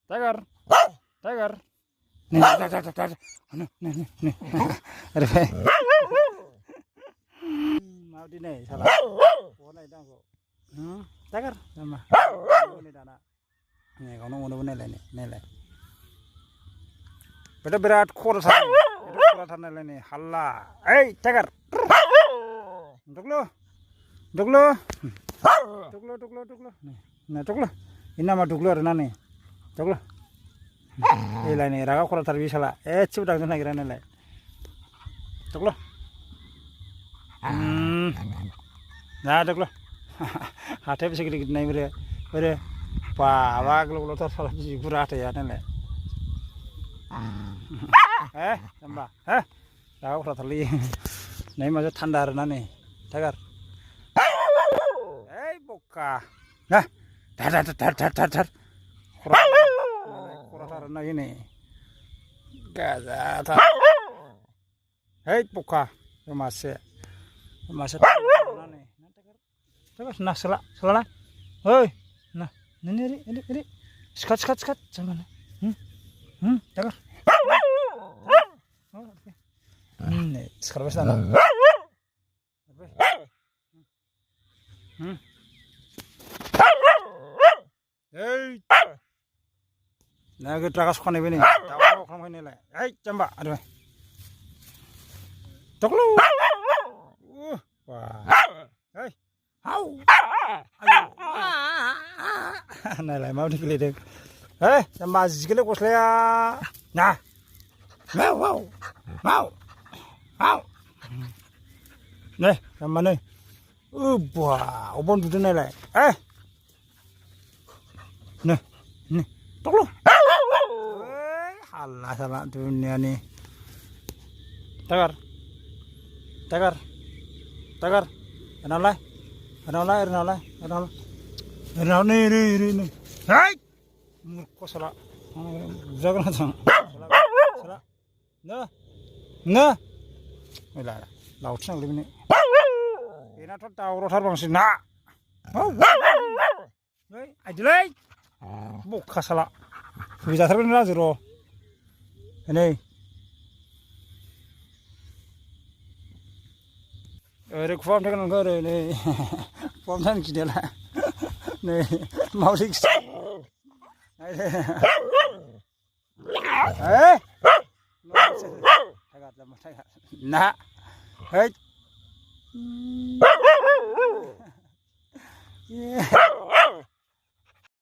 Tiger, tiger. Nih, nih. Aduh, mau di nih, salah. Oh, nih dong kok. Tiger, sama. Ini dana. Nih, kau nunggu nih, nih. Beda berat kurus nih. Itu kurus nih, halla. Tiger. Duklo. Nah, duklo. Ini nama duklo ada nih. Duklo. Ini nih, raga kurang terbiasa lah. Coba dang lagi rana lah. Duklo. Nah, duklo. Hati bisa gede nih bere. Wah, kalau tersalah sih kurang hati ya nih. Tambah. Raga kurang terlihat. Nih masih tanda rana nih. Tiger. Buka. Nah, dar. Kurang lagi nih. Gajah. Buka. Masih. Nih. Terus nah salah. Nah, ini. Skat. Jangan. Tiger. Nih, sekarang sana. Nah, kita rakas kau nih ini. Tahu kamu ini lah. Coba, aduh. Toklo. Wah. Nah, lah mau dikeliling. Coba sikile kosnya. Nah. Mau. Nih, sama nih. Wah, obon duduk nih lah. Nih. Toklo. Allah salah dunia nih. Tiger. Kenapa? Ini. Kok salah? Jangan salah. Nah. Lah, laut sang ini. Ini tuh tahu rotar bangsi nak. Ajalai. Buka salah. Bisa terus nih zero. Ini. Rek form tekan enggak ini. Form tan kita lah. Nih, mau sih. Nah. Yeah.